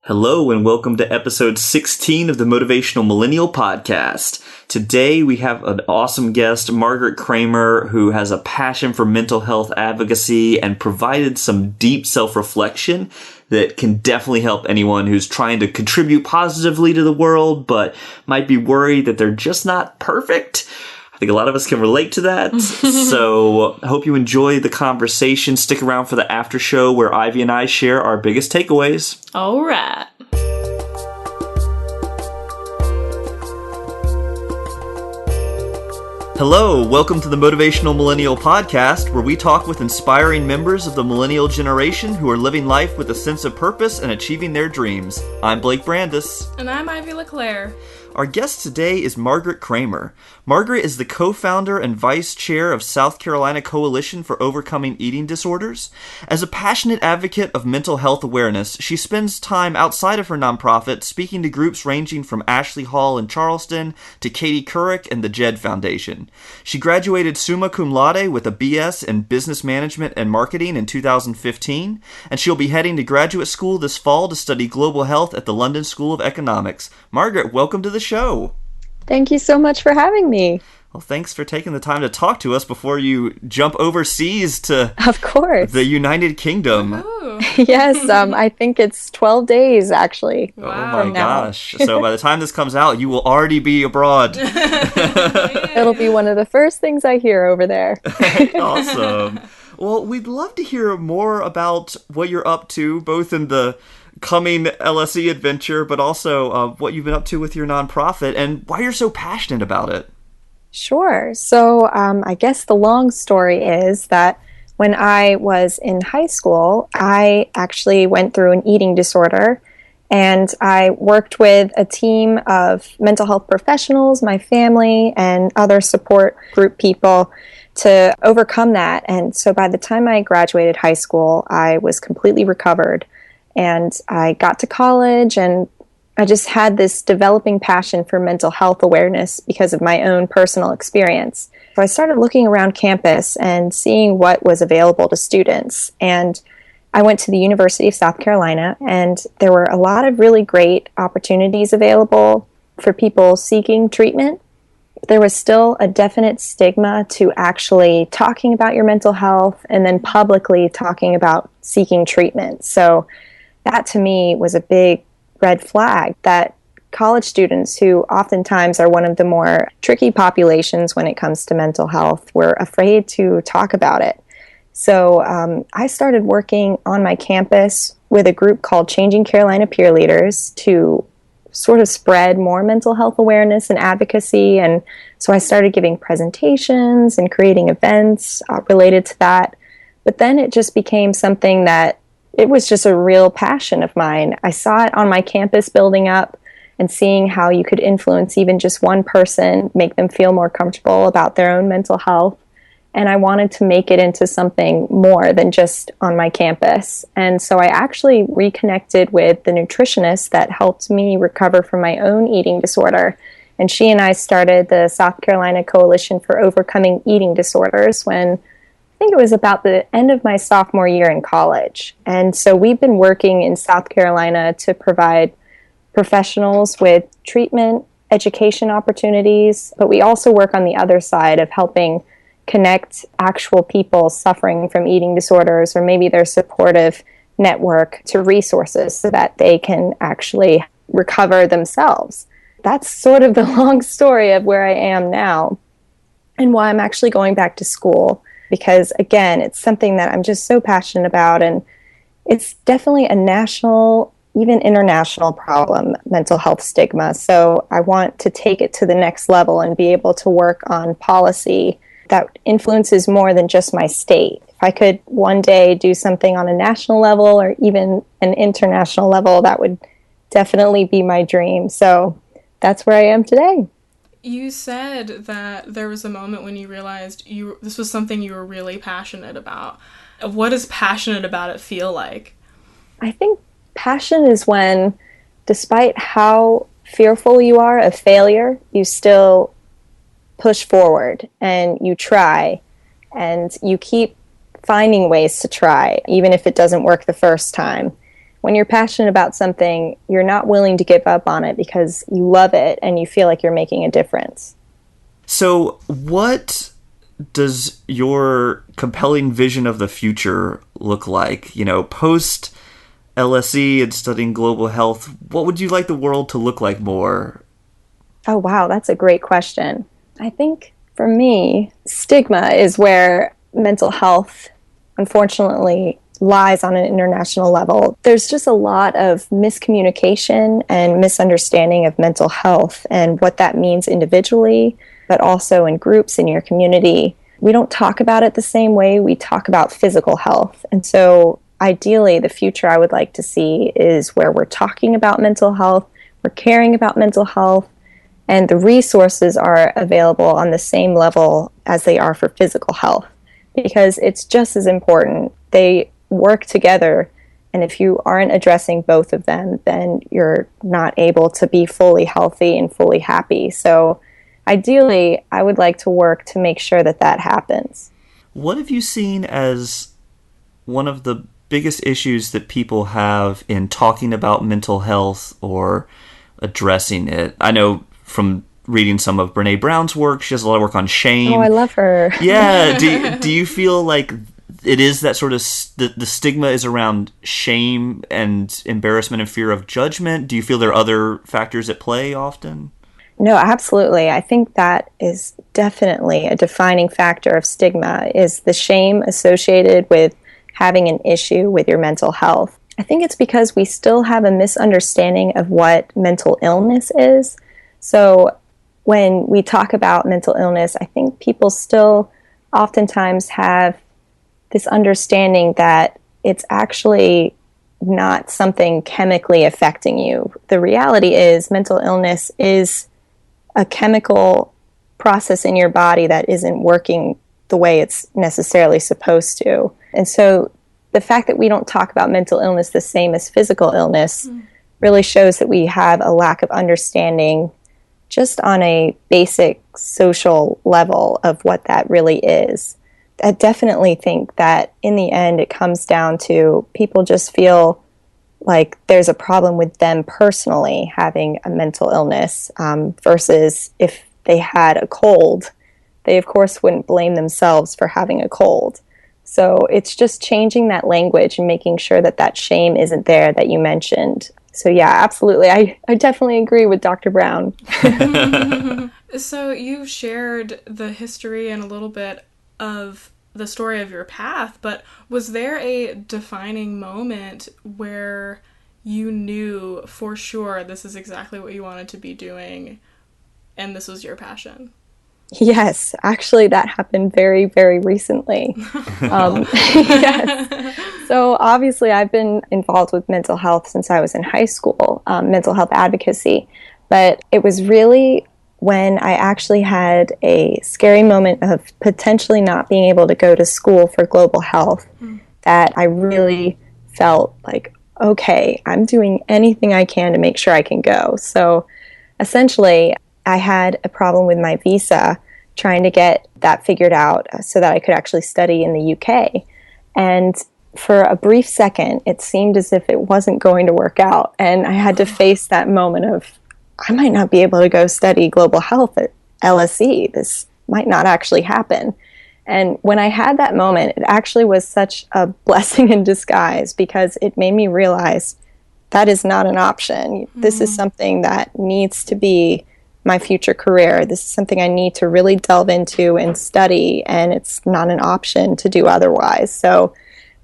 Hello and welcome to episode 16 of the Motivational Millennial Podcast. Today we have an awesome guest, Margaret Kramer, who has a passion for mental health advocacy and provided some deep self-reflection that can definitely help anyone who's trying to contribute positively to the world but might be worried that they're just not perfect. I think a lot of us can relate to that. So I hope you enjoy the conversation. Stick around for the after show where Ivy and I share our biggest takeaways. All right. Hello, welcome to the Motivational Millennial Podcast, where we talk with inspiring members of the millennial generation who are living life with a sense of purpose and achieving their dreams. I'm Blake Brandis. And I'm Ivy LeClaire. Our guest today is Margaret Kramer. Margaret is the co-founder and vice chair of South Carolina Coalition for Overcoming Eating Disorders. As a passionate advocate of mental health awareness, she spends time outside of her nonprofit speaking to groups ranging from Ashley Hall in Charleston to Katie Couric and the Jed Foundation. She graduated summa cum laude with a BS in Business Management and Marketing in 2015, and she'll be heading to graduate school this fall to study global health at the London School of Economics. Margaret, welcome to the show. Thank you so much for having me. Well, thanks for taking the time to talk to us before you jump overseas to Of course. the United Kingdom. Yes, I think it's 12 days, actually. Wow. Oh my gosh. So by the time this comes out, you will already be abroad. It'll be one of the first things I hear over there. Awesome. Well, we'd love to hear more about what you're up to, both in the coming LSE adventure, but also what you've been up to with your nonprofit and why you're so passionate about it. Sure. So I guess the long story is that when I was in high school, I actually went through an eating disorder, and I worked with a team of mental health professionals, my family, and other support group people to overcome that. And so by the time I graduated high school, I was completely recovered. And I got to college, and I just had this developing passion for mental health awareness because of my own personal experience. So I started looking around campus and seeing what was available to students. And I went to the University of South Carolina, and there were a lot of really great opportunities available for people seeking treatment. There was still a definite stigma to actually talking about your mental health and then publicly talking about seeking treatment. So that to me was a big red flag that college students, who oftentimes are one of the more tricky populations when it comes to mental health, were afraid to talk about it. So I started working on my campus with a group called Changing Carolina Peer Leaders to sort of spread more mental health awareness and advocacy. And so I started giving presentations and creating events related to that. But then it just became something that it was just a real passion of mine. I saw it on my campus building up and seeing how you could influence even just one person, make them feel more comfortable about their own mental health. And I wanted to make it into something more than just on my campus. And so I actually reconnected with the nutritionist that helped me recover from my own eating disorder. And she and I started the South Carolina Coalition for Overcoming Eating Disorders when I think it was about the end of my sophomore year in college. And so we've been working in South Carolina to provide professionals with treatment, education opportunities, but we also work on the other side of helping connect actual people suffering from eating disorders or maybe their supportive network to resources so that they can actually recover themselves. That's sort of the long story of where I am now and why I'm actually going back to school. Because, again, it's something that I'm just so passionate about, and it's definitely a national, even international problem, mental health stigma. So I want to take it to the next level and be able to work on policy that influences more than just my state. If I could one day do something on a national level or even an international level, that would definitely be my dream. So that's where I am today. You said that there was a moment when you realized this was something you were really passionate about. What does passionate about it feel like? I think passion is when, despite how fearful you are of failure, you still push forward and you try and you keep finding ways to try, even if it doesn't work the first time. when you're passionate about something, you're not willing to give up on it because you love it and you feel like you're making a difference. So what does your compelling vision of the future look like? You know, post LSE and studying global health, what would you like the world to look like more? Oh, wow, that's a great question. I think for me, stigma is where mental health, unfortunately, lies on an international level. There's just a lot of miscommunication and misunderstanding of mental health and what that means individually, but also in groups in your community. We don't talk about it the same way we talk about physical health. And so ideally, the future I would like to see is where we're talking about mental health, we're caring about mental health, and the resources are available on the same level as they are for physical health, because it's just as important. They work together, and if you aren't addressing both of them, then you're not able to be fully healthy and fully happy. So ideally, I would like to work to make sure that that happens. What have you seen as one of the biggest issues that people have in talking about mental health or addressing it? I know from reading some of Brene Brown's work, she has a lot of work on shame. Oh, I love her. Yeah. Do you feel like it is that sort of the stigma is around shame and embarrassment and fear of judgment? Do you feel there are other factors at play often? No, absolutely. I think that is definitely a defining factor of stigma, is the shame associated with having an issue with your mental health. I think it's because we still have a misunderstanding of what mental illness is. So when we talk about mental illness, I think people still oftentimes have this understanding that it's actually not something chemically affecting you. The reality is mental illness is a chemical process in your body that isn't working the way it's necessarily supposed to. And so the fact that we don't talk about mental illness the same as physical illness really shows that we have a lack of understanding just on a basic social level of what that really is. I definitely think that in the end it comes down to people just feel like there's a problem with them personally having a mental illness, versus if they had a cold, they of course wouldn't blame themselves for having a cold. So it's just changing that language and making sure that that shame isn't there that you mentioned. So yeah, absolutely. I definitely agree with Dr. Brown. So you shared the history and a little bit of the story of your path, but was there a defining moment where you knew for sure this is exactly what you wanted to be doing and this was your passion? Yes, actually that happened very, very recently. Yes. So obviously I've been involved with mental health since I was in high school, mental health advocacy, but it was really when I actually had a scary moment of potentially not being able to go to school for global health that I really felt like, okay, I'm doing anything I can to make sure I can go. So essentially, I had a problem with my visa, trying to get that figured out so that I could actually study in the UK. And for a brief second, it seemed as if it wasn't going to work out. And I had to face that moment of, I might not be able to go study global health at LSE. This might not actually happen. And when I had that moment, it actually was such a blessing in disguise because it made me realize that is not an option. This is something that needs to be my future career. This is something I need to really delve into and study, and it's not an option to do otherwise. So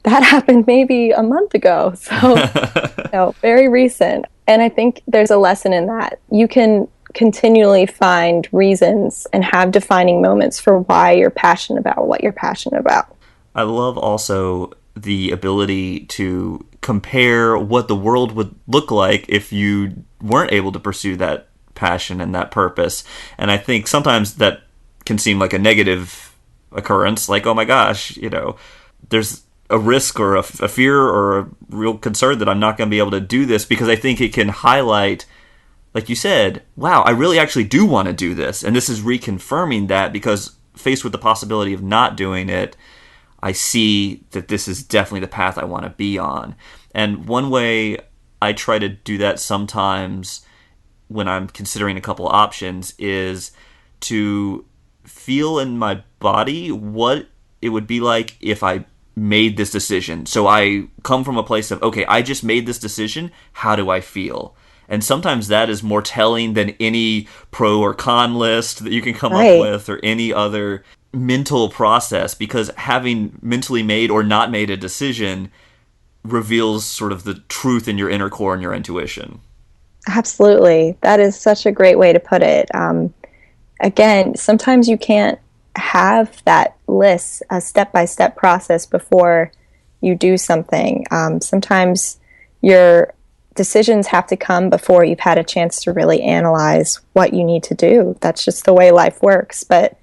that happened maybe a month ago. So very recent. And I think there's a lesson in that. You can continually find reasons and have defining moments for why you're passionate about what you're passionate about. I love also the ability to compare what the world would look like if you weren't able to pursue that passion and that purpose. And I think sometimes that can seem like a negative occurrence, like, oh my gosh, there's a risk or a fear or a real concern that I'm not going to be able to do this, because I think it can highlight, like you said, wow, I really actually do want to do this. And this is reconfirming that, because faced with the possibility of not doing it, I see that this is definitely the path I want to be on. And one way I try to do that sometimes when I'm considering a couple options is to feel in my body what it would be like if I made this decision. So I come from a place of, okay, I just made this decision. How do I feel? And sometimes that is more telling than any pro or con list that you can come up with or any other mental process, because having mentally made or not made a decision reveals sort of the truth in your inner core and your intuition. Absolutely. That is such a great way to put it. Again, sometimes you can't have that list, a step-by-step process before you do something. Sometimes your decisions have to come before you've had a chance to really analyze what you need to do. That's just the way life works. But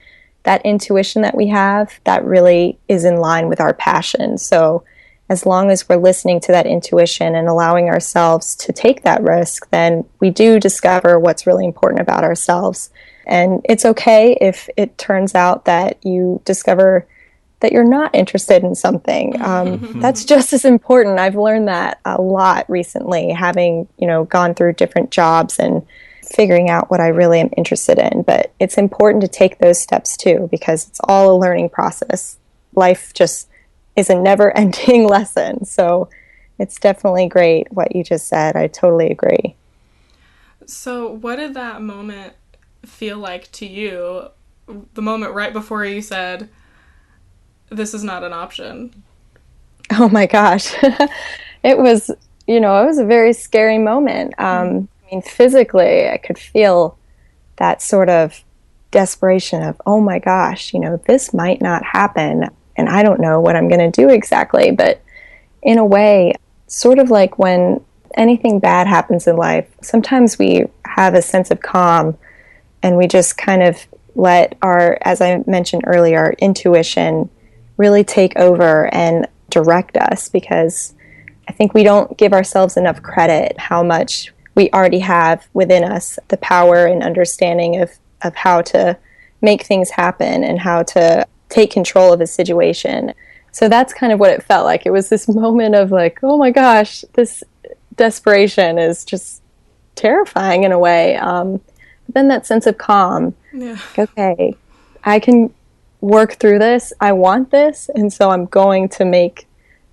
that intuition that we have, that really is in line with our passion. So as long as we're listening to that intuition and allowing ourselves to take that risk, then we do discover what's really important about ourselves. And it's okay if it turns out that you discover that you're not interested in something. That's just as important. I've learned that a lot recently, having, gone through different jobs and figuring out what I really am interested in. But it's important to take those steps too, because it's all a learning process. Life just is a never-ending lesson. So it's definitely great what you just said. I totally agree. So what did that moment feel like to you? The moment right before you said, this is not an option. Oh my gosh. It was a very scary moment. Physically, I could feel that sort of desperation of, oh my gosh, this might not happen. And I don't know what I'm going to do exactly. But in a way, sort of like when anything bad happens in life, sometimes we have a sense of calm and we just kind of let our, as I mentioned earlier, our intuition really take over and direct us, because I think we don't give ourselves enough credit how much we already have within us, the power and understanding of how to make things happen and how to take control of a situation. So that's kind of what it felt like. It was this moment of like, oh my gosh, this desperation is just terrifying in a way. But then that sense of calm, like, okay, I can work through this. I want this. And so I'm going to make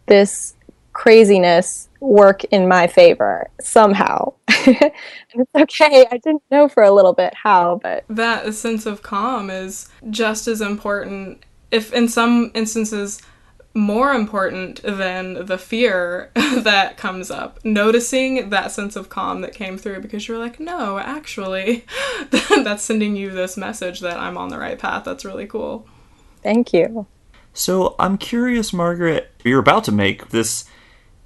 this craziness work in my favor somehow. And it's okay. I didn't know for a little bit how, but that sense of calm is just as important, if in some instances more important than the fear that comes up. Noticing that sense of calm that came through because you're like, no, actually, that's sending you this message that I'm on the right path. That's really cool. Thank you. So I'm curious, Margaret, you're about to make this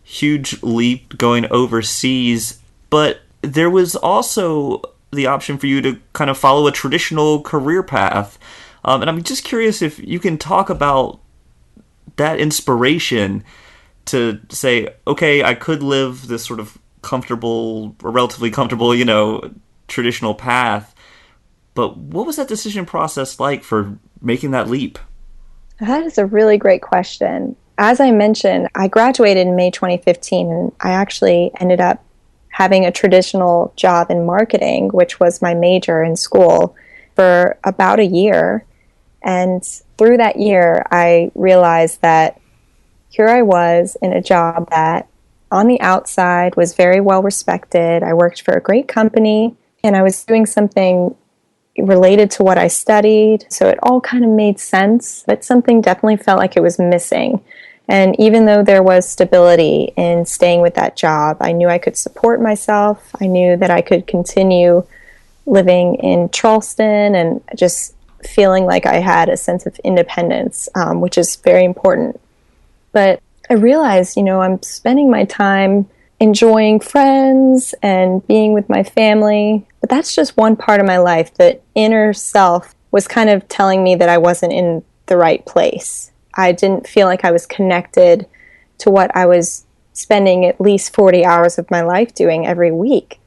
huge leap going overseas, but there was also the option for you to kind of follow a traditional career path. And I'm just curious if you can talk about that inspiration to say, okay, I could live this sort of comfortable or relatively comfortable, traditional path. But what was that decision process like for making that leap? That is a really great question. As I mentioned, I graduated in May 2015, and I actually ended up having a traditional job in marketing, which was my major in school, for about a year. And through that year, I realized that here I was in a job that on the outside was very well respected. I worked for a great company, and I was doing something related to what I studied. So it all kind of made sense, but something definitely felt like it was missing. And even though there was stability in staying with that job, I knew I could support myself. I knew that I could continue living in Charleston and just feeling like I had a sense of independence, which is very important. But I realized, I'm spending my time enjoying friends and being with my family, but that's just one part of my life. The inner self was kind of telling me that I wasn't in the right place. I didn't feel like I was connected to what I was spending at least 40 hours of my life doing every week.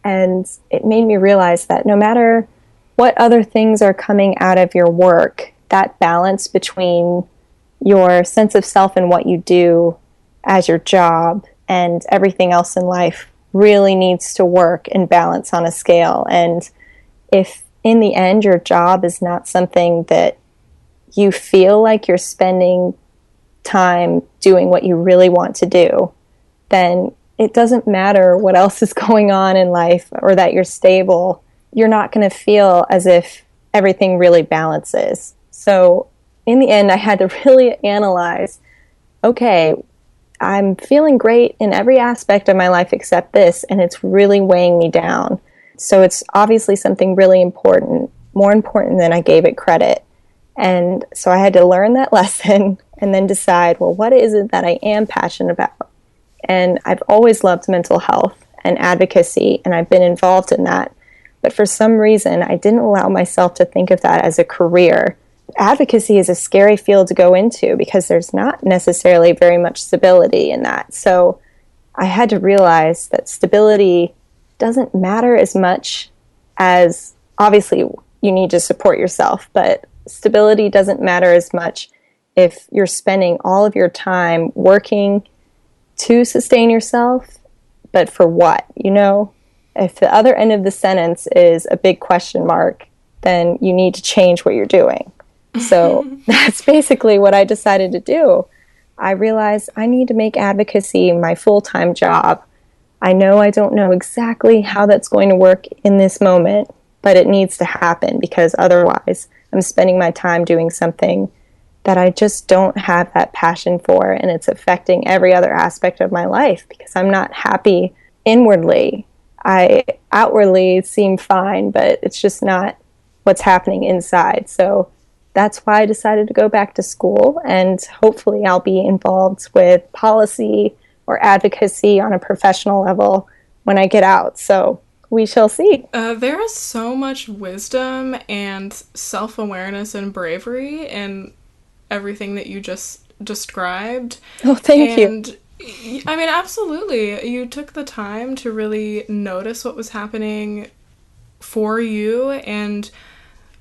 And it made me realize that no matter what other things are coming out of your work, that balance between your sense of self and what you do as your job and everything else in life really needs to work and balance on a scale. And if in the end your job is not something that you feel like you're spending time doing what you really want to do, then it doesn't matter what else is going on in life or that you're stable. You're not going to feel as if everything really balances. So in the end, I had to really analyze, okay, I'm feeling great in every aspect of my life except this, and it's really weighing me down. So it's obviously something really important, more important than I gave it credit. And so I had to learn that lesson and then decide, well, what is it that I am passionate about? And I've always loved mental health and advocacy, and I've been involved in that. But for some reason, I didn't allow myself to think of that as a career. Advocacy is a scary field to go into because there's not necessarily very much stability in that. So I had to realize that stability doesn't matter as much as, obviously, you need to support yourself, but stability doesn't matter as much if you're spending all of your time working to sustain yourself, but for what, you know? If the other end of the sentence is a big question mark, then you need to change what you're doing. So that's basically what I decided to do. I realized I need to make advocacy my full-time job. I know I don't know exactly how that's going to work in this moment, but it needs to happen because otherwise I'm spending my time doing something that I just don't have that passion for, and it's affecting every other aspect of my life because I'm not happy inwardly. I outwardly seem fine, but it's just not what's happening inside. So that's why I decided to go back to school, and hopefully I'll be involved with policy or advocacy on a professional level when I get out. So we shall see. There is so much wisdom and self-awareness and bravery in everything that you just described. Oh, thank you. I mean, absolutely. You took the time to really notice what was happening for you and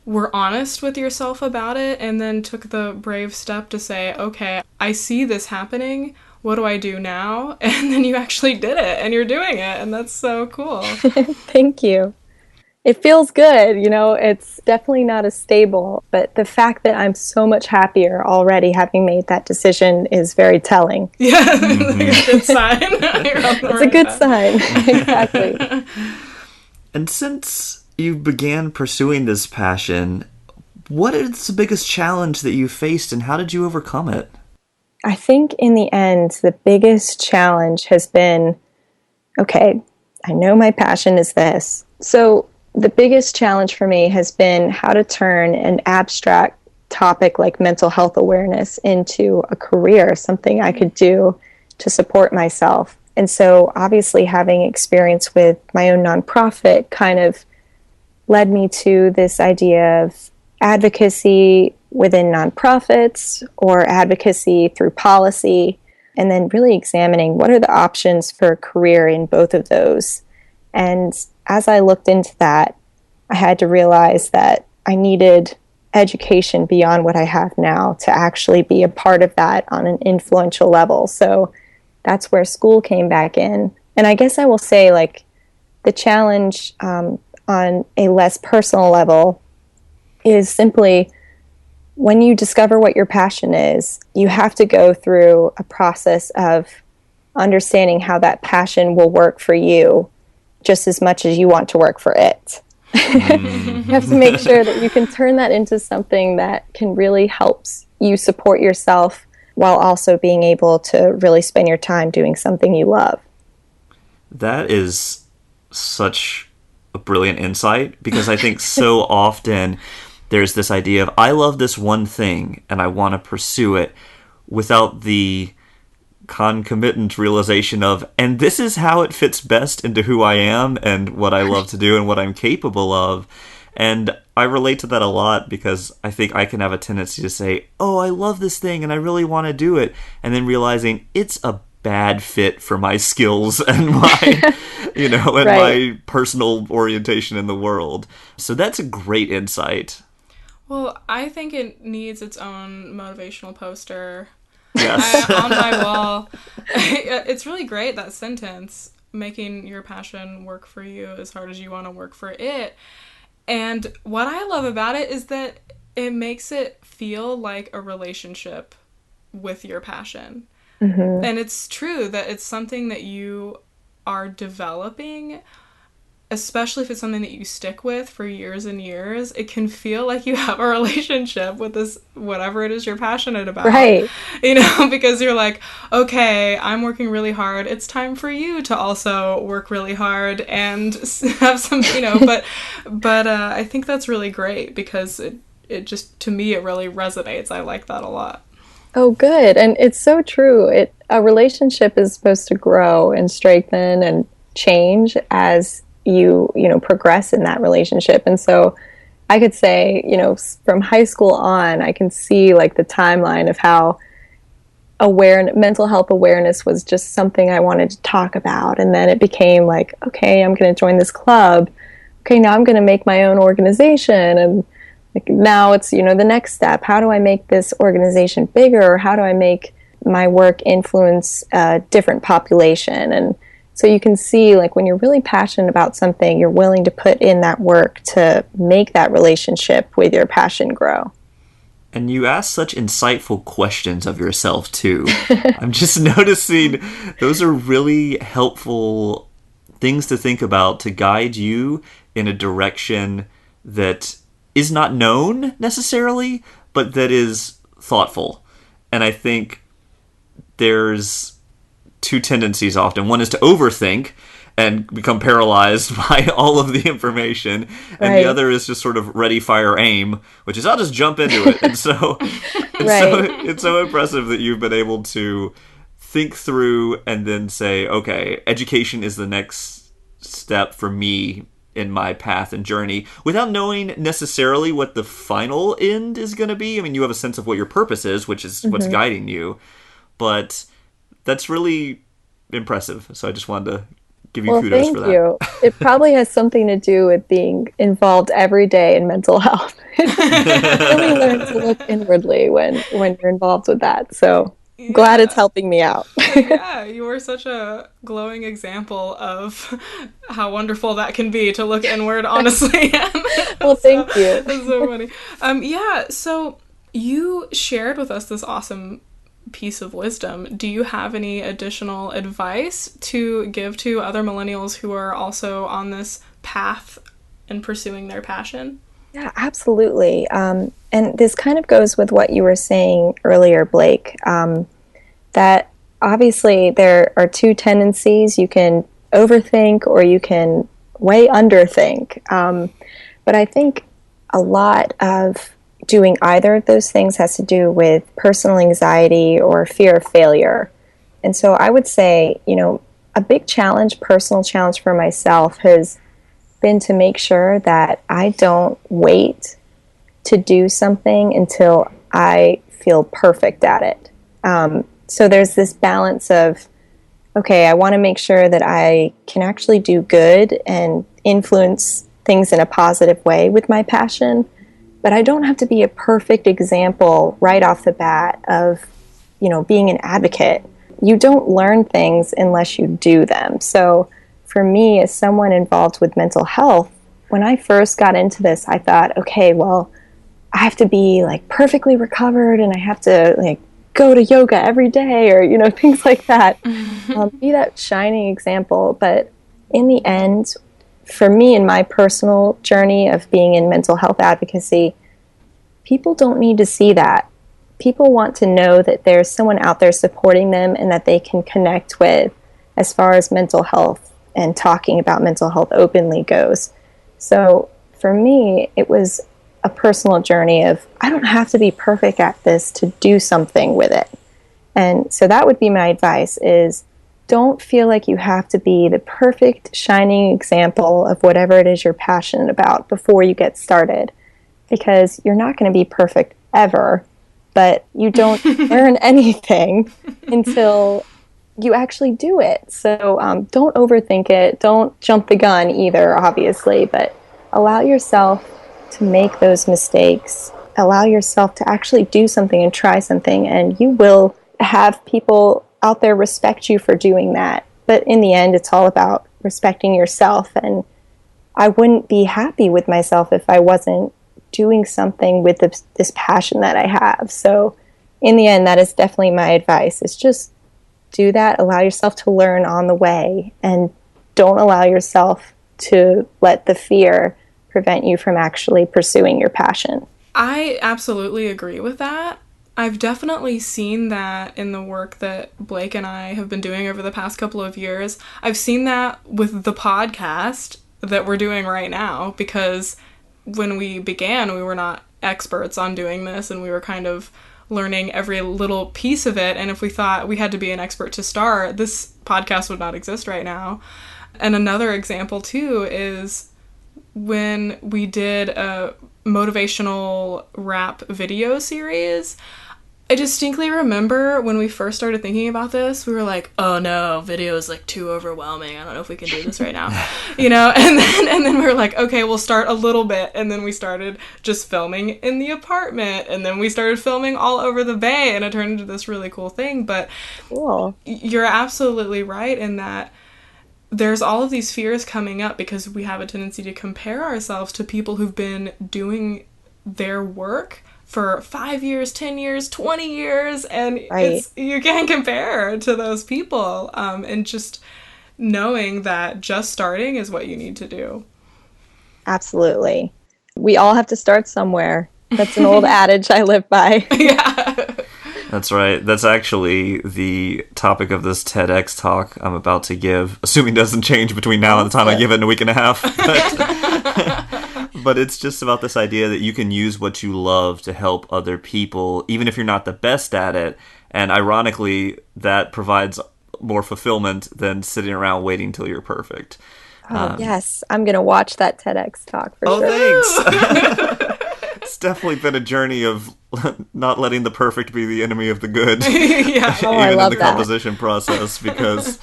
were honest with yourself about it, and then took the brave step to say, okay, I see this happening. What do I do now? And then you actually did it, and you're doing it, and that's so cool. Thank you. It feels good, you know, it's definitely not as stable, but the fact that I'm so much happier already having made that decision is very telling. Yeah, it's a good sign. It's a good sign, exactly. And since you began pursuing this passion, what is the biggest challenge that you faced and how did you overcome it? I think in the end, the biggest challenge has been, okay, I know my passion is this. So the biggest challenge for me has been how to turn an abstract topic like mental health awareness into a career, something I could do to support myself. And so obviously having experience with my own nonprofit kind of led me to this idea of advocacy within nonprofits or advocacy through policy, and then really examining what are the options for a career in both of those. And as I looked into that, I had to realize that I needed education beyond what I have now to actually be a part of that on an influential level. So that's where school came back in. And I guess I will say, like, the challenge on a less personal level is simply when you discover what your passion is, you have to go through a process of understanding how that passion will work for you just as much as you want to work for it. You have to make sure that you can turn that into something that can really help you support yourself while also being able to really spend your time doing something you love. That is such a brilliant insight, because I think so often there's this idea of, I love this one thing and I want to pursue it, without the concomitant realization of, and this is how it fits best into who I am and what I love to do and what I'm capable of. And I relate to that a lot, because I think I can have a tendency to say, oh, I love this thing and I really want to do it, and then realizing it's a bad fit for my skills and my, and right. my personal orientation in the world. So that's a great insight. Well, I think it needs its own motivational poster. Yes. On my wall. It's really great, that sentence. Making your passion work for you as hard as you want to work for it. And what I love about it is that it makes it feel like a relationship with your passion. Mm-hmm. And it's true that it's something that you are developing, especially if it's something that you stick with for years and years. It can feel like you have a relationship with this, whatever it is you're passionate about. Right. You know, because you're like, okay, I'm working really hard. It's time for you to also work really hard and have some, you know, but I think that's really great because it just, to me, it really resonates. I like that a lot. Oh, good. And it's so true. A relationship is supposed to grow and strengthen and change as you progress in that relationship. And so I could say, from high school on, I can see like the timeline of how mental health awareness was just something I wanted to talk about. And then it became like, okay, I'm going to join this club. Okay, now I'm going to make my own organization. And like, now it's, the next step. How do I make this organization bigger? How do I make my work influence a different population? And so you can see, like, when you're really passionate about something, you're willing to put in that work to make that relationship with your passion grow. And you ask such insightful questions of yourself, too. I'm just noticing those are really helpful things to think about to guide you in a direction that is not known necessarily, but that is thoughtful. And I think there's two tendencies often. One is to overthink and become paralyzed by all of the information. And the other is just sort of ready, fire, aim, which is I'll just jump into it. And so, it's so impressive that you've been able to think through and then say, okay, education is the next step for me in my path and journey without knowing necessarily what the final end is going to be. I mean, you have a sense of what your purpose is, which is what's guiding you, but that's really impressive. So I just wanted to give you kudos for that. Thank you. It probably has something to do with being involved every day in mental health. You really learn to look inwardly when you're involved with that. So glad it's helping me out. Yeah, you are such a glowing example of how wonderful that can be to look inward, honestly. Well, thank you. That's so funny. So you shared with us this awesome piece of wisdom. Do you have any additional advice to give to other millennials who are also on this path and pursuing their passion? Yeah, absolutely. And this kind of goes with what you were saying earlier, Blake, that obviously there are two tendencies. You can overthink or you can way underthink. But I think a lot of doing either of those things has to do with personal anxiety or fear of failure. And so I would say, a big challenge, personal challenge for myself has been to make sure that I don't wait to do something until I feel perfect at it. So there's this balance of, okay, I want to make sure that I can actually do good and influence things in a positive way with my passion, but I don't have to be a perfect example right off the bat of, being an advocate. You don't learn things unless you do them. So for me, as someone involved with mental health, when I first got into this, I thought, okay, well, I have to be like perfectly recovered and I have to like go to yoga every day or, things like that. Be that shining example. But in the end, for me, in my personal journey of being in mental health advocacy, people don't need to see that. People want to know that there's someone out there supporting them and that they can connect with as far as mental health and talking about mental health openly goes. So for me, it was a personal journey of I don't have to be perfect at this to do something with it. And so that would be my advice is don't feel like you have to be the perfect shining example of whatever it is you're passionate about before you get started, because you're not going to be perfect ever, but you don't learn anything until you actually do it. So don't overthink it. Don't jump the gun either, obviously, but allow yourself to make those mistakes. Allow yourself to actually do something and try something, and you will have people out there respect you for doing that. But in the end, it's all about respecting yourself. And I wouldn't be happy with myself if I wasn't doing something with this passion that I have. So in the end, that is definitely my advice, is just do that. Allow yourself to learn on the way, and don't allow yourself to let the fear prevent you from actually pursuing your passion. I absolutely agree with that. I've definitely seen that in the work that Blake and I have been doing over the past couple of years. I've seen that with the podcast that we're doing right now, because when we began, we were not experts on doing this, and we were kind of learning every little piece of it. And if we thought we had to be an expert to start, this podcast would not exist right now. And another example, too, is when we did a motivational rap video series. I distinctly remember when we first started thinking about this, we were like, oh no, video is like too overwhelming. I don't know if we can do this right now, you know? And then we were like, okay, we'll start a little bit. And then we started just filming in the apartment, and then we started filming all over the bay, and it turned into this really cool thing. But Cool. You're absolutely right in that there's all of these fears coming up because we have a tendency to compare ourselves to people who've been doing their work for 5 years, 10 years, 20 years, and Right. you can't compare to those people. And just knowing that just starting is what you need to do. Absolutely. We all have to start somewhere. That's an old adage I live by. Yeah. That's right. That's actually the topic of this TEDx talk I'm about to give, assuming it doesn't change between now and the time I give it in a week and a half. But it's just about this idea that you can use what you love to help other people, even if you're not the best at it. And ironically, that provides more fulfillment than sitting around waiting till you're perfect. Oh, yes. I'm going to watch that TEDx talk for sure. Thanks. It's definitely been a journey of not letting the perfect be the enemy of the good. Yeah. Oh, I Even love in the that. composition process, because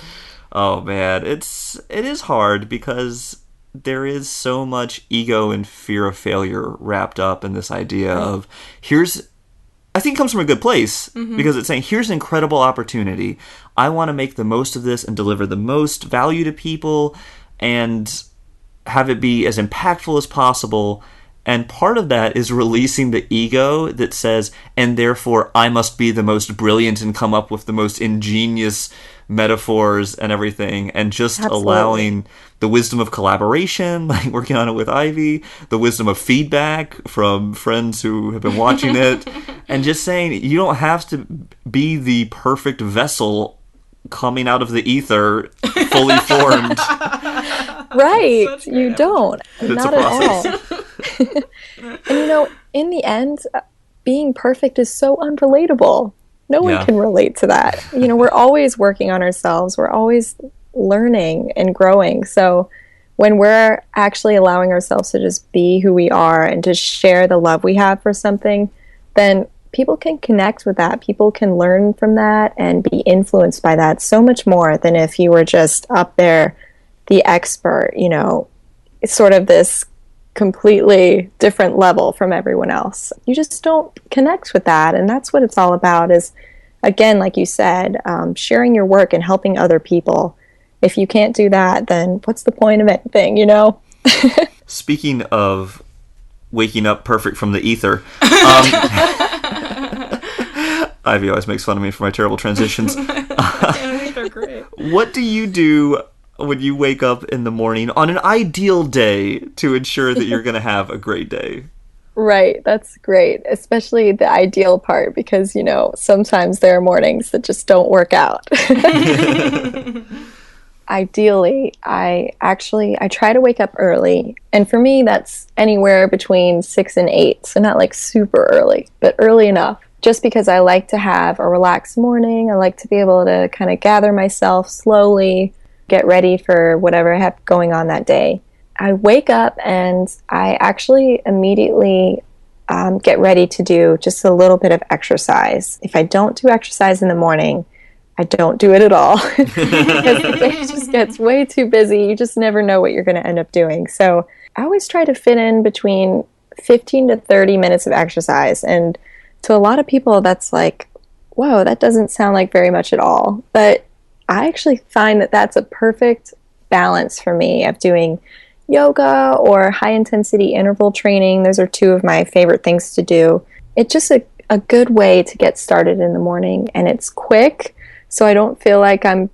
oh man, it is hard because there is so much ego and fear of failure wrapped up in this idea of I think it comes from a good place, because it's saying here's an incredible opportunity. I want to make the most of this and deliver the most value to people and have it be as impactful as possible. And part of that is releasing the ego that says, and therefore I must be the most brilliant and come up with the most ingenious metaphors and everything, and just Absolutely. allowing the wisdom of collaboration, like working on it with Ivy, the wisdom of feedback from friends who have been watching it, and just saying you don't have to be the perfect vessel coming out of the ether fully formed. Right. Such great You don't. It's Not a at all. process. And in the end, being perfect is so unrelatable. No one Yeah. can relate to that. We're always working on ourselves. We're always learning and growing. So when we're actually allowing ourselves to just be who we are and to share the love we have for something, then people can connect with that. People can learn from that and be influenced by that so much more than if you were just up there, the expert, it's sort of this completely different level from everyone else. You just don't connect with that. And that's what it's all about is, again, like you said, sharing your work and helping other people. If you can't do that, then what's the point of anything, Speaking of waking up perfect from the ether, Ivy always makes fun of me for my terrible transitions. I think they're great. What do you do when you wake up in the morning on an ideal day to ensure that you're going to have a great day? Right, that's great, especially the ideal part, because, sometimes there are mornings that just don't work out. Ideally, I try to wake up early, and for me, that's anywhere between 6 and 8, so not like super early, but early enough, just because I like to have a relaxed morning. I like to be able to kind of gather myself slowly, get ready for whatever I have going on that day. I wake up and I actually immediately get ready to do just a little bit of exercise. If I don't do exercise in the morning, I don't do it at all because the day just gets way too busy. You just never know what you're going to end up doing. So I always try to fit in between 15 to 30 minutes of exercise. And to a lot of people, that's like whoa, that doesn't sound like very much at all. But I actually find that that's a perfect balance for me of doing yoga or high intensity interval training. Those are two of my favorite things to do. It's just a good way to get started in the morning, and it's quick, so I don't feel like I'm,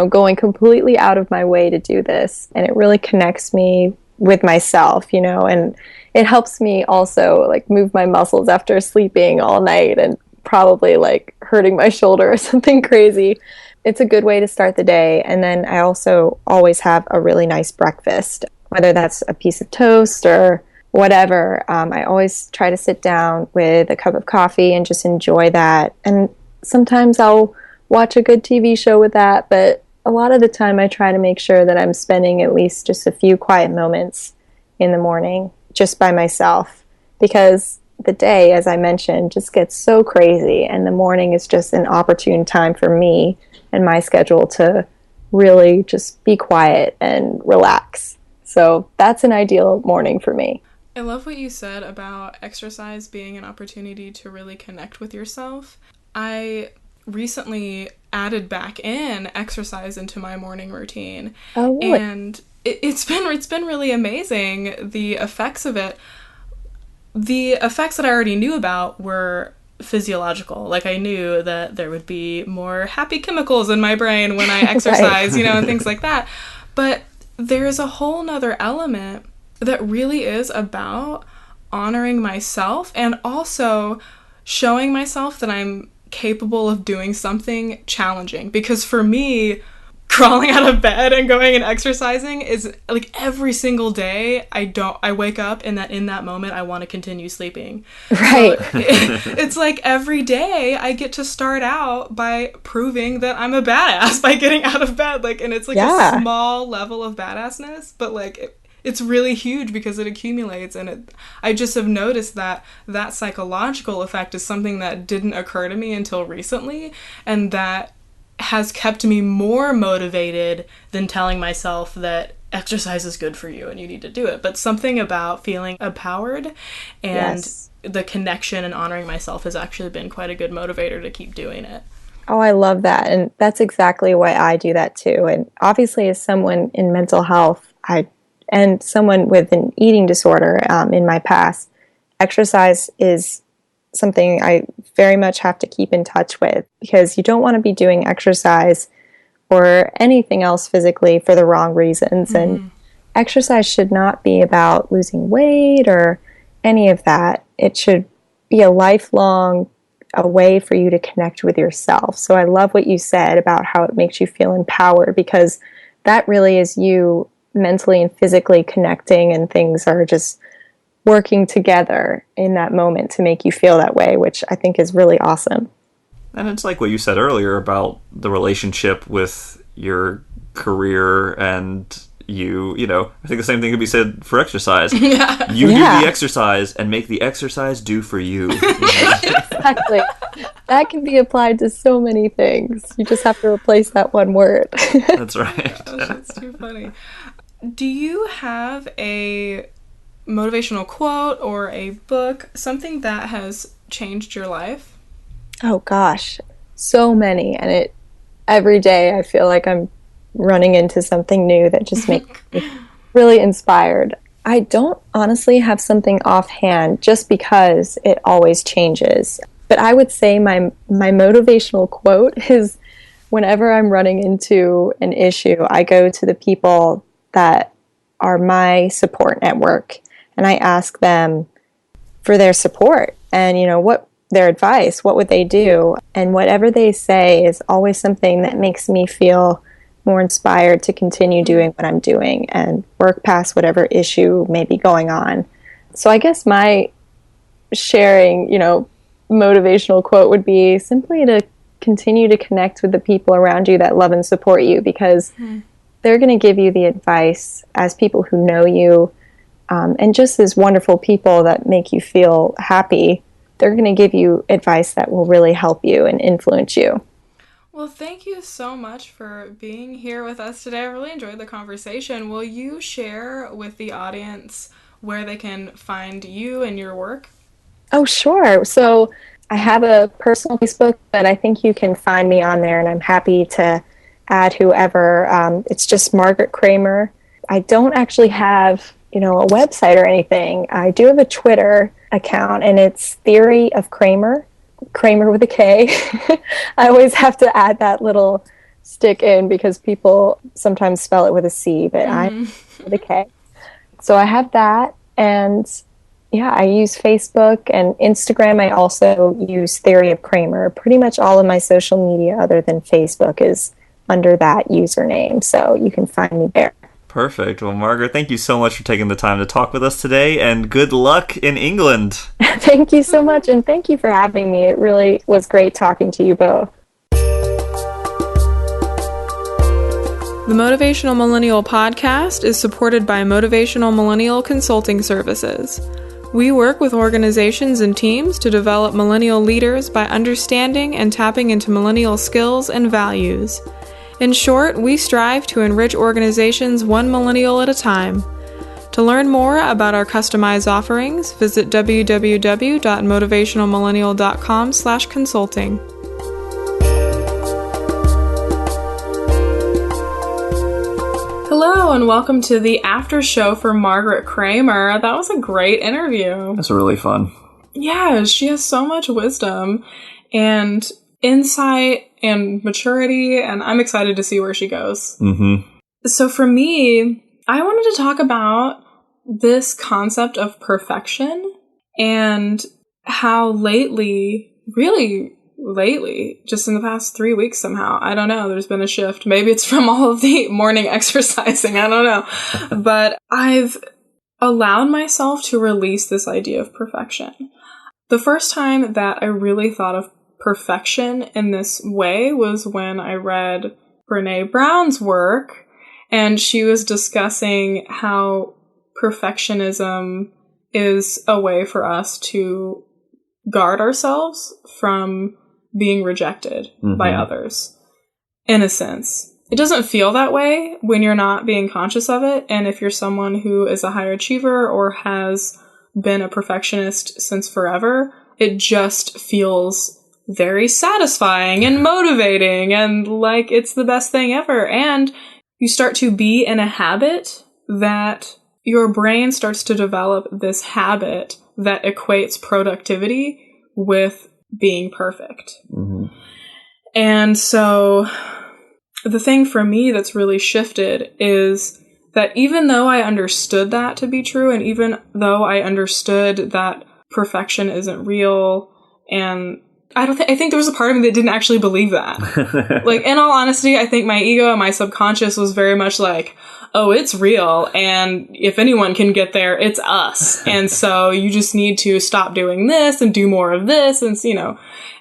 going completely out of my way to do this. And it really connects me with myself, and it helps me also like move my muscles after sleeping all night and probably like hurting my shoulder or something crazy. It's a good way to start the day. And then I also always have a really nice breakfast, whether that's a piece of toast or whatever. I always try to sit down with a cup of coffee and just enjoy that. And sometimes I'll watch a good TV show with that, but a lot of the time I try to make sure that I'm spending at least just a few quiet moments in the morning just by myself, because the day, as I mentioned, just gets so crazy, and the morning is just an opportune time for me and my schedule to really just be quiet and relax. So that's an ideal morning for me. I love what you said about exercise being an opportunity to really connect with yourself. I recently added back in exercise into my morning routine. Oh, really? And it's been really amazing, the effects of it. The effects that I already knew about were physiological. Like, I knew that there would be more happy chemicals in my brain when I exercise, Right. and things like that. But there's a whole nother element that really is about honoring myself and also showing myself that I'm capable of doing something challenging. Because for me, crawling out of bed and going and exercising is like every single day. I wake up and that in that moment I want to continue sleeping. Right. So it's like every day I get to start out by proving that I'm a badass by getting out of bed. Like, and it's like a small level of badassness, but like it's really huge because it accumulates. And I just have noticed that psychological effect is something that didn't occur to me until recently, and that has kept me more motivated than telling myself that exercise is good for you and you need to do it. But something about feeling empowered and the connection and honoring myself has actually been quite a good motivator to keep doing it. Oh, I love that. And that's exactly why I do that too. And obviously, as someone in mental health, and someone with an eating disorder in my past, exercise is something I very much have to keep in touch with, because you don't want to be doing exercise or anything else physically for the wrong reasons. Mm-hmm. And exercise should not be about losing weight or any of that. It should be a lifelong way for you to connect with yourself. So I love what you said about how it makes you feel empowered, because that really is you mentally and physically connecting, and things are just working together in that moment to make you feel that way, which I think is really awesome. And it's like what you said earlier about the relationship with your career and I think the same thing could be said for exercise. Yeah. You do the exercise and make the exercise do for you. Exactly. That can be applied to so many things. You just have to replace that one word. That's right. Gosh, that's too funny. Do you have a motivational quote or a book, something that has changed your life? Oh gosh, so many. And every day I feel like I'm running into something new that just makes me really inspired. I don't honestly have something offhand, just because it always changes. But I would say my motivational quote is, whenever I'm running into an issue, I go to the people that are my support network, and I ask them for their support and, what their advice, what would they do? And whatever they say is always something that makes me feel more inspired to continue doing what I'm doing and work past whatever issue may be going on. So I guess my sharing, motivational quote would be simply to continue to connect with the people around you that love and support you, because they're going to give you the advice as people who know you, and just as wonderful people that make you feel happy. They're going to give you advice that will really help you and influence you. Well, thank you so much for being here with us today. I really enjoyed the conversation. Will you share with the audience where they can find you and your work? Oh, sure. So I have a personal Facebook, but I think you can find me on there, and I'm happy to add whoever. It's just Margaret Kramer. I don't actually have, a website or anything. I do have a Twitter account, and it's Theory of Kramer, Kramer with a K. I always have to add that little stick in because people sometimes spell it with a C, but I'm with a K. So I have that, and yeah, I use Facebook and Instagram. I also use Theory of Kramer. Pretty much all of my social media other than Facebook is under that username, so you can find me there. Perfect. Well, Margaret, thank you so much for taking the time to talk with us today, and good luck in England. Thank you so much, and thank you for having me. It really was great talking to you both. The Motivational Millennial podcast is supported by Motivational Millennial Consulting Services. We work with organizations and teams to develop millennial leaders by understanding and tapping into millennial skills and values. In short, we strive to enrich organizations one millennial at a time. To learn more about our customized offerings, visit www.motivationalmillennial.com/consulting. Hello, and welcome to the after show for Margaret Kramer. That was a great interview. That's really fun. Yeah, she has so much wisdom and insight and maturity, and I'm excited to see where she goes. Mm-hmm. So for me, I wanted to talk about this concept of perfection and how lately, just in the past 3 weeks somehow, I don't know, there's been a shift. Maybe it's from all of the morning exercising, I don't know. But I've allowed myself to release this idea of perfection. The first time that I really thought of perfection in this way was when I read Brené Brown's work, and she was discussing how perfectionism is a way for us to guard ourselves from being rejected by others. In a sense, it doesn't feel that way when you're not being conscious of it, and if you're someone who is a high achiever or has been a perfectionist since forever, it just feels very satisfying and motivating and like it's the best thing ever. And you start to be in a habit that your brain starts to develop this habit that equates productivity with being perfect. And so the thing for me that's really shifted is that even though I understood that to be true, and even though I understood that perfection isn't real, and I think there was a part of me that didn't actually believe that. Like, in all honesty, I think my ego and my subconscious was very much like, oh, it's real, and if anyone can get there, it's us. And so you just need to stop doing this and do more of this, and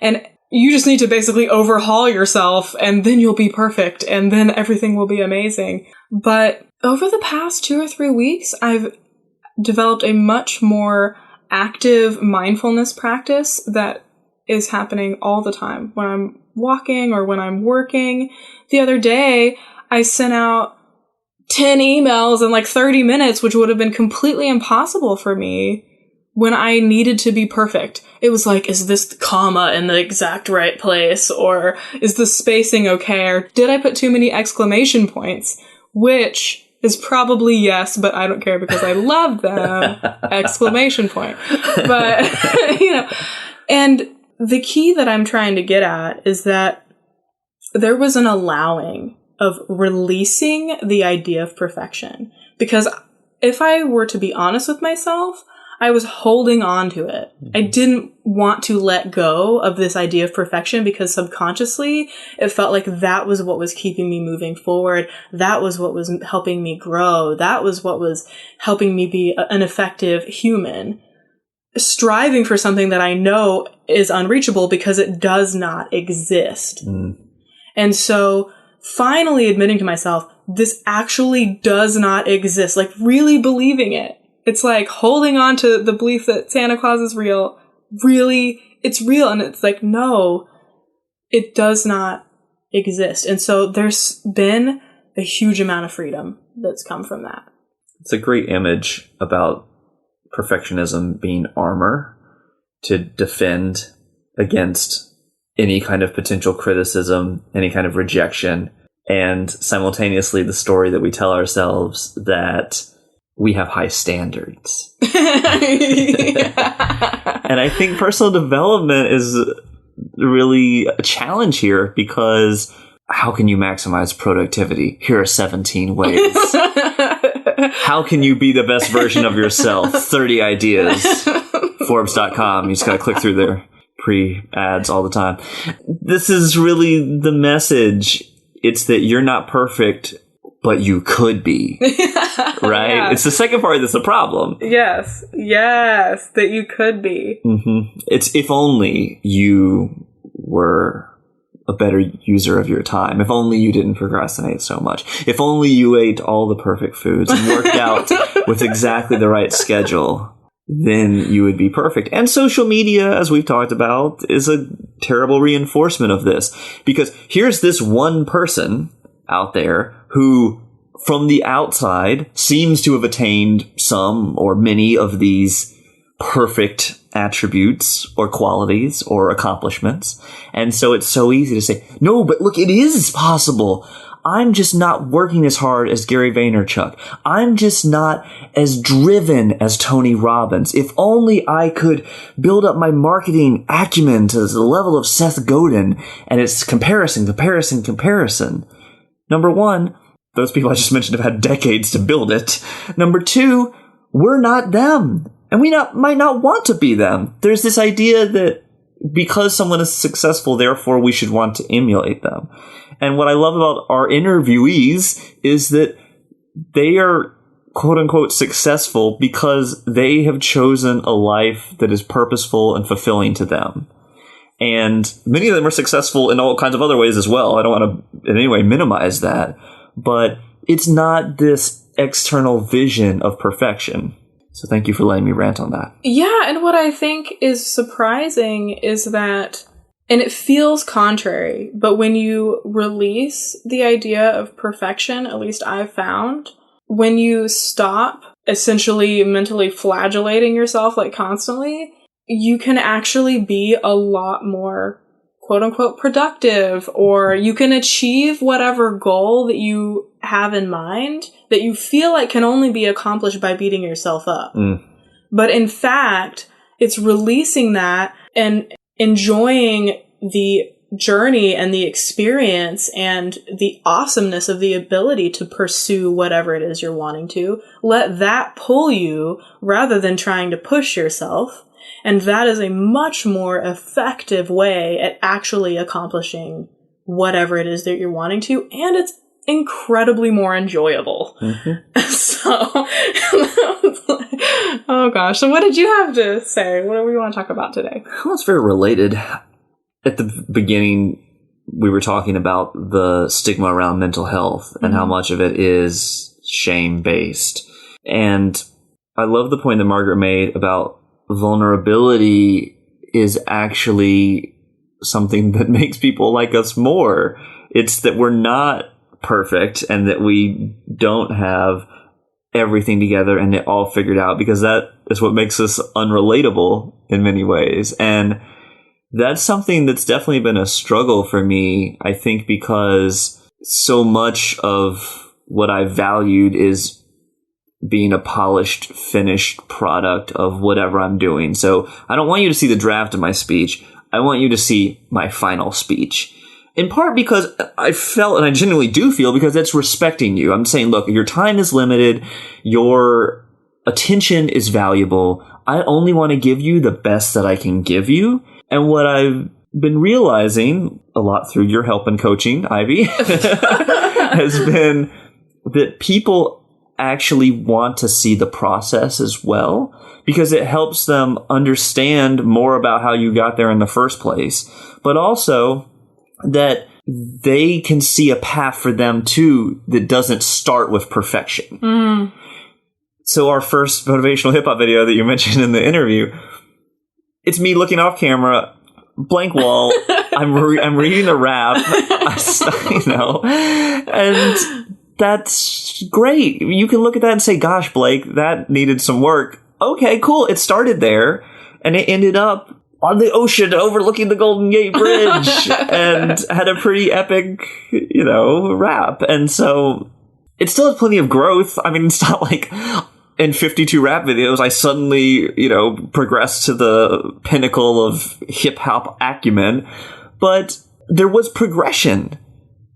and you just need to basically overhaul yourself, and then you'll be perfect, and then everything will be amazing. But over the past 2 or 3 weeks, I've developed a much more active mindfulness practice that is happening all the time when I'm walking or when I'm working. The other day, I sent out 10 emails in like 30 minutes, which would have been completely impossible for me when I needed to be perfect. It was like, is this comma in the exact right place? Or is the spacing okay? Or did I put too many exclamation points? Which is probably yes, but I don't care because I love them. Exclamation point. But, and the key that I'm trying to get at is that there was an allowing of releasing the idea of perfection. Because if I were to be honest with myself, I was holding on to it. I didn't want to let go of this idea of perfection because subconsciously it felt like that was what was keeping me moving forward. That was what was helping me grow. That was what was helping me be an effective human. Striving for something that I know is unreachable because it does not exist. And so finally admitting to myself, this actually does not exist, like really believing it. It's like holding on to the belief that Santa Claus is real. Really, it's real. And it's like, no, it does not exist. And so there's been a huge amount of freedom that's come from that. It's a great image about perfectionism being armor to defend against any kind of potential criticism, any kind of rejection, and simultaneously the story that we tell ourselves that we have high standards. And I think personal development is really a challenge here, because how can you maximize productivity? Here are 17 ways. How can you be the best version of yourself? 30 ideas. Forbes.com. You just got to click through their pre-ads all the time. This is really the message. It's that you're not perfect, but you could be. Right? Yeah. It's the second part that's the problem. Yes, that you could be. Mm-hmm. It's if only you were a better user of your time. If only you didn't procrastinate so much. If only you ate all the perfect foods and worked out with exactly the right schedule, then you would be perfect. And social media, as we've talked about, is a terrible reinforcement of this. Because here's this one person out there who, from the outside, seems to have attained some or many of these perfect attributes or qualities or accomplishments. And so it's so easy to say, no, but look, it is possible. I'm just not working as hard as Gary Vaynerchuk. I'm just not as driven as Tony Robbins. If only I could build up my marketing acumen to the level of Seth Godin. And it's comparison. Number one, those people I just mentioned have had decades to build it. Number two, we're not them. And we might not want to be them. There's this idea that because someone is successful, therefore we should want to emulate them. And what I love about our interviewees is that they are quote unquote successful because they have chosen a life that is purposeful and fulfilling to them. And many of them are successful in all kinds of other ways as well. I don't want to in any way minimize that. But it's not this external vision of perfection. So thank you for letting me rant on that. Yeah, and what I think is surprising is that, and it feels contrary, but when you release the idea of perfection, at least I've found, when you stop essentially mentally flagellating yourself like constantly, you can actually be a lot more quote unquote productive, or you can achieve whatever goal that you have in mind that you feel like can only be accomplished by beating yourself up. But in fact, it's releasing that and enjoying the journey and the experience and the awesomeness of the ability to pursue whatever it is you're wanting to. Let that pull you rather than trying to push yourself. And that is a much more effective way at actually accomplishing whatever it is that you're wanting to. And it's incredibly more enjoyable. So, oh gosh. So what did you have to say? What do we want to talk about today? Well, it's very related. At the beginning, we were talking about the stigma around mental health and how much of it is shame-based. And I love the point that Margaret made about vulnerability is actually something that makes people like us more. It's that we're not perfect and that we don't have everything together and it all figured out, because that is what makes us unrelatable in many ways. And that's something that's definitely been a struggle for me, I think, because so much of what I valued is being a polished, finished product of whatever I'm doing. So I don't want you to see the draft of my speech. I want you to see my final speech. In part because I felt, and I genuinely do feel, because it's respecting you. I'm saying, look, your time is limited. Your attention is valuable. I only want to give you the best that I can give you. And what I've been realizing a lot through your help and coaching, Ivy, has been that people actually want to see the process as well, because it helps them understand more about how you got there in the first place, but also that they can see a path for them too that doesn't start with perfection. So our first motivational hip hop video that you mentioned in the interview, it's me looking off camera, blank wall. I'm reading a rap, and that's great. You can look at that and say, gosh, Blake, that needed some work. Okay, cool. It started there and it ended up on the ocean overlooking the Golden Gate Bridge and had a pretty epic, rap. And so it still has plenty of growth. I mean, it's not like in 52 rap videos, I suddenly, progressed to the pinnacle of hip hop acumen, but there was progression.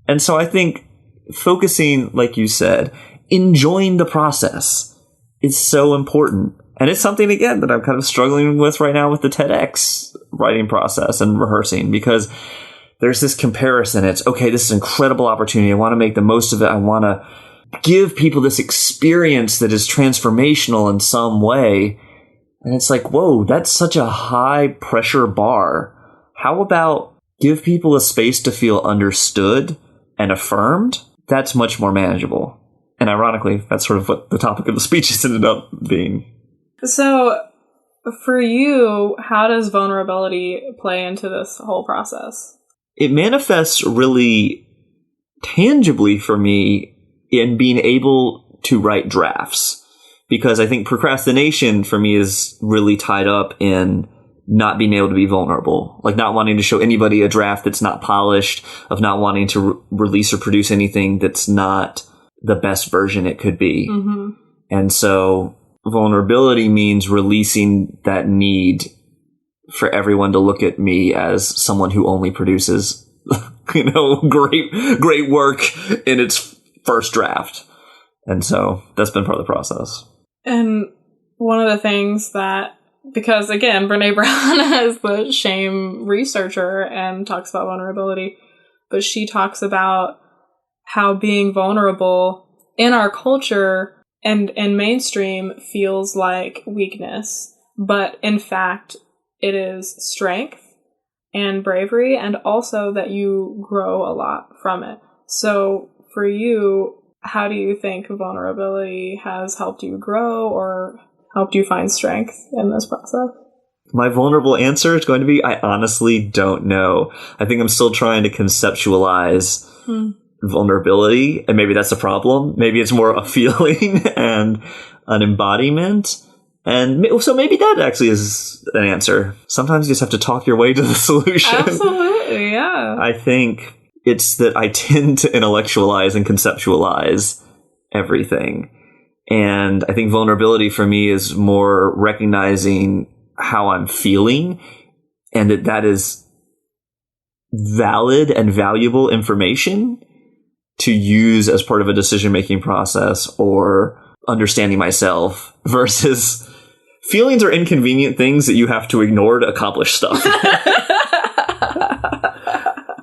And so I think focusing, like you said, enjoying the process is so important. And it's something, again, that I'm kind of struggling with right now with the TEDx writing process and rehearsing, because there's this comparison. It's, okay, this is an incredible opportunity. I want to make the most of it. I want to give people this experience that is transformational in some way. And it's like, whoa, that's such a high pressure bar. How about give people a space to feel understood and affirmed? That's much more manageable. And ironically, that's sort of what the topic of the speech has ended up being. So, for you, how does vulnerability play into this whole process? It manifests really tangibly for me in being able to write drafts. Because I think procrastination for me is really tied up in not being able to be vulnerable. Like not wanting to show anybody a draft that's not polished, of not wanting to release or produce anything that's not the best version it could be. Mm-hmm. And so vulnerability means releasing that need for everyone to look at me as someone who only produces, great work in its first draft. And so that's been part of the process. And one of the things that, because again, Brene Brown is the shame researcher and talks about vulnerability, but she talks about how being vulnerable in our culture and mainstream feels like weakness, but in fact, it is strength and bravery, and also that you grow a lot from it. So for you, how do you think vulnerability has helped you grow or helped you find strength in this process? My vulnerable answer is going to be, I honestly don't know. I think I'm still trying to conceptualize vulnerability, and maybe that's a problem. Maybe it's more a feeling and an embodiment. And so maybe that actually is an answer. Sometimes you just have to talk your way to the solution. Absolutely, yeah. I think it's that I tend to intellectualize and conceptualize everything. And I think vulnerability for me is more recognizing how I'm feeling, and that is valid and valuable information to use as part of a decision-making process or understanding myself, versus feelings are inconvenient things that you have to ignore to accomplish stuff.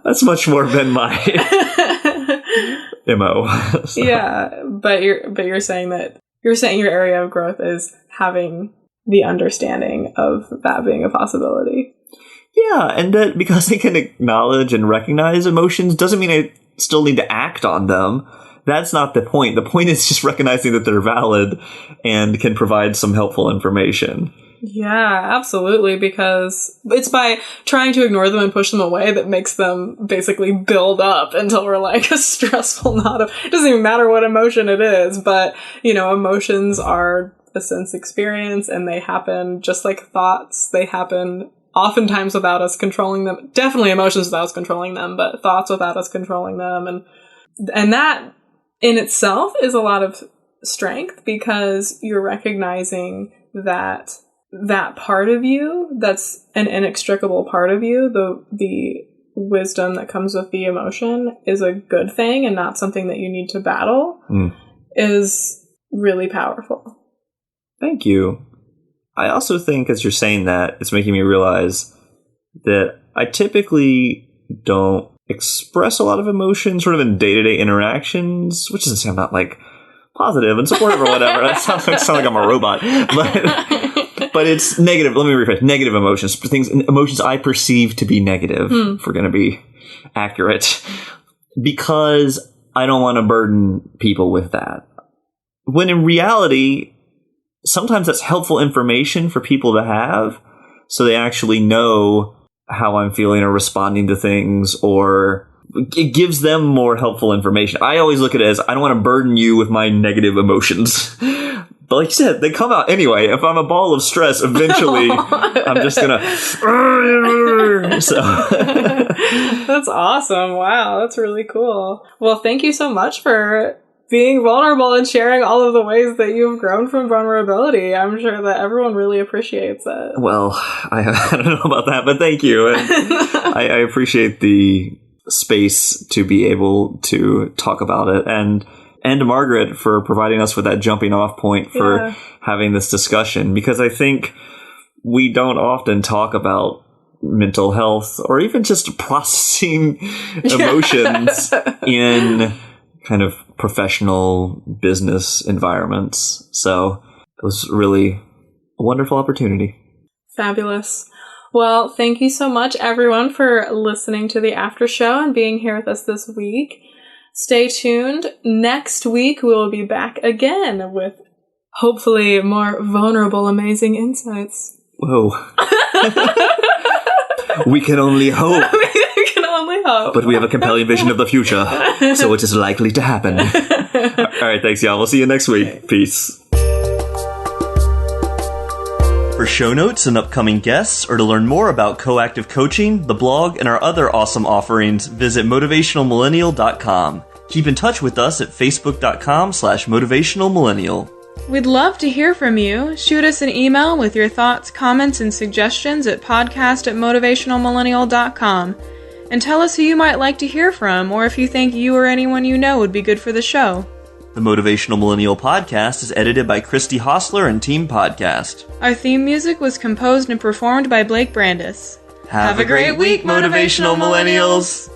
That's much more been my MO. So. Yeah, but you're saying your area of growth is having the understanding of that being a possibility. Yeah, and that because I can acknowledge and recognize emotions doesn't mean I still need to act on them. That's not the point. The point is just recognizing that they're valid and can provide some helpful information. Yeah, absolutely, because it's by trying to ignore them and push them away that makes them basically build up until we're like a stressful knot of, it doesn't even matter what emotion it is, but, emotions are a sense experience, and they happen just like thoughts. They happen oftentimes without us controlling them. Definitely emotions without us controlling them, but thoughts without us controlling them. And that in itself is a lot of strength, because you're recognizing that part of you, that's an inextricable part of you, the wisdom that comes with the emotion, is a good thing and not something that you need to battle, is really powerful. Thank you. I also think, as you're saying that, it's making me realize that I typically don't express a lot of emotion sort of in day-to-day interactions, which doesn't sound not like positive and supportive or whatever. That sounds like I'm a robot. But it's negative. Let me rephrase. Negative emotions. Emotions I perceive to be negative, if we're going to be accurate, because I don't want to burden people with that. When in reality, sometimes that's helpful information for people to have, so they actually know how I'm feeling or responding to things, or it gives them more helpful information. I always look at it as, I don't want to burden you with my negative emotions, But like you said, they come out anyway. If I'm a ball of stress, eventually I'm just gonna. So That's awesome. Wow, that's really cool. Well, thank you so much for being vulnerable and sharing all of the ways that you've grown from vulnerability. I'm sure that everyone really appreciates it. Well, I don't know about that, but thank you. And I appreciate the space to be able to talk about it. And to Margaret for providing us with that jumping off point for having this discussion. Because I think we don't often talk about mental health or even just processing emotions in kind of professional business environments. So it was really a wonderful opportunity. Fabulous. Well, thank you so much, everyone, for listening to the after show and being here with us this week. Stay tuned. Next week, we will be back again with hopefully more vulnerable, amazing insights. Whoa. We can only hope. We can only hope. But we have a compelling vision of the future, so it is likely to happen. All right, thanks, y'all. We'll see you next week. Peace. For show notes and upcoming guests, or to learn more about Coactive Coaching, the blog, and our other awesome offerings, visit motivationalmillennial.com. Keep in touch with us at facebook.com/motivationalmillennial. We'd love to hear from you. Shoot us an email with your thoughts, comments, and suggestions at podcast@motivationalmillennial.com. And tell us who you might like to hear from, or if you think you or anyone you know would be good for the show. The Motivational Millennial Podcast is edited by Christy Hostler and Team Podcast. Our theme music was composed and performed by Blake Brandis. Have a great week, Motivational Millennials!